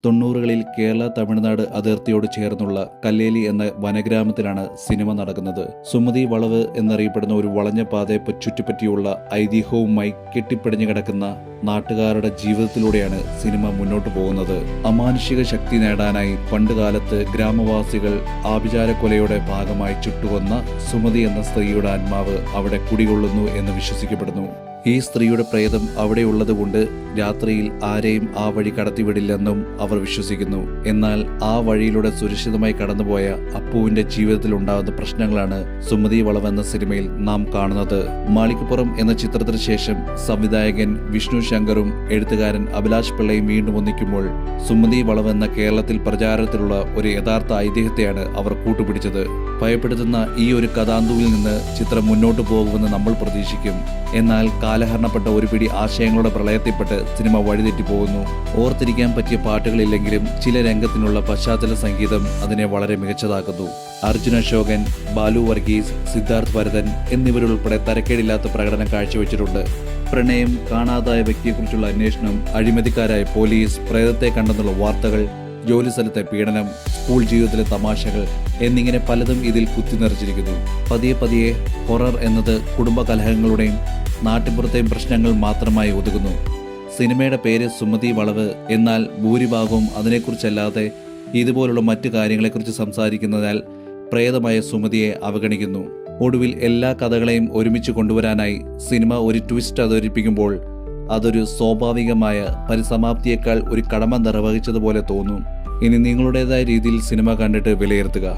90കളിൽ കേരള തമിഴ്നാട് അതിർത്തിയോട് ചേർന്നുള്ള കല്ലേലി എന്ന വനഗ്രാമത്തിലാണ് സിനിമ നടക്കുന്നത്. സുമതി വളവ് എന്നറിയപ്പെടുന്ന ഒരു വളഞ്ഞ പാതയെ ചുറ്റിപ്പറ്റിയുള്ള ഐതിഹ്യവുമായി കെട്ടിപ്പിടിഞ്ഞു കിടക്കുന്ന നാട്ടുകാരുടെ ജീവിതത്തിലൂടെയാണ് സിനിമ മുന്നോട്ടു പോകുന്നത്. അമാനുഷിക ശക്തി നേടാനായി പണ്ടുകാലത്ത് ഗ്രാമവാസികൾ ആഭിചാരക്കൊലയുടെ ഭാഗമായി ചുട്ടുകൊന്ന സുമതി എന്ന സ്ത്രീയുടെ ആത്മാവ് അവിടെ കുടികൊള്ളുന്നു എന്ന് വിശ്വസിക്കപ്പെടുന്നു. ഈ സ്ത്രീയുടെ പ്രേതം അവിടെയുള്ളതുകൊണ്ട് രാത്രിയിൽ ആരെയും ആ വഴി കടത്തിവിടില്ലെന്നും അവർ വിശ്വസിക്കുന്നു. എന്നാൽ ആ വഴിയിലൂടെ സുരക്ഷിതമായി കടന്നുപോയ അപ്പുവിന്റെ ജീവിതത്തിൽ ഉണ്ടാകുന്ന പ്രശ്നങ്ങളാണ് സുമതി വളവ് എന്ന സിനിമയിൽ നാം കാണുന്നത്. മാളികപ്പുറം എന്ന ചിത്രത്തിന് ശേഷം സംവിധായകൻ വിഷ്ണു ശങ്കറും എഴുത്തുകാരൻ അഭിലാഷ് പിള്ളയും വീണ്ടും ഒന്നിക്കുമ്പോൾ സുമതി വളവ് എന്ന കേരളത്തിൽ പ്രചാരത്തിലുള്ള ഒരു യഥാർത്ഥ ഐതിഹ്യത്തെയാണ് അവർ കൂട്ടുപിടിച്ചത്. ഭയപ്പെടുത്തുന്ന ഈ ഒരു കഥാന്തുവിൽ നിന്ന് ചിത്രം മുന്നോട്ടു പോകുമെന്ന് നമ്മൾ പ്രതീക്ഷിക്കും. എന്നാൽ കാലഹരണപ്പെട്ട ഒരു പിടി ആശയങ്ങളുടെ പ്രളയത്തിൽപ്പെട്ട് സിനിമ വഴിതെറ്റി പോകുന്നു. ഓർത്തിരിക്കാൻ പറ്റിയ പാട്ടുകളില്ലെങ്കിലും ചില രംഗത്തിനുള്ള പശ്ചാത്തല സംഗീതം അതിനെ വളരെ മികച്ചതാക്കുന്നു. അർജുൻ അശോകൻ, ബാലു വർഗീസ്, സിദ്ധാർത്ഥ് ഭരതൻ എന്നിവരുൾപ്പെടെ തരക്കേടില്ലാത്ത പ്രകടനം കാഴ്ചവെച്ചിട്ടുണ്ട്. പ്രണയം, കാണാതായ വ്യക്തിയെക്കുറിച്ചുള്ള അന്വേഷണം, അഴിമതിക്കാരായ പോലീസ്, പ്രേതത്തെ കണ്ടെന്നുള്ള വാർത്തകൾ, ജോലിസ്ഥലത്തെ പീഡനം, സ്കൂൾ ജീവിതത്തിലെ തമാശകൾ എന്നിങ്ങനെ പലതും ഇതിൽ കുത്തിനിറച്ചിരിക്കുന്നു. പതിയെ ഹൊറർ എന്നത് കുടുംബ കലഹങ്ങളുടെയും നാട്ടിൻപുറത്തെയും പ്രശ്നങ്ങൾ മാത്രമായി ഒതുങ്ങുന്നു. സിനിമയുടെ പേര് സുമതി വളവ്, എന്നാൽ ഭൂരിഭാഗവും അതിനെക്കുറിച്ചല്ലാതെ ഇതുപോലുള്ള മറ്റു കാര്യങ്ങളെക്കുറിച്ച് സംസാരിക്കുന്നതിനാൽ പ്രേതമായ സുമതിയെ അവഗണിക്കുന്നു. ഒടുവിൽ എല്ലാ കഥകളെയും ഒരുമിച്ച് കൊണ്ടുവരാനായി സിനിമ ഒരു ട്വിസ്റ്റ് അവതരിപ്പിക്കുമ്പോൾ അതൊരു സ്വാഭാവികമായ പരിസമാപ്തിയേക്കാൾ ഒരു കടമ നിർവഹിച്ചതുപോലെ തോന്നും. ഇനി നിങ്ങളുടേതായ രീതിയിൽ സിനിമ കണ്ടിട്ട് വിലയിരുത്തുക.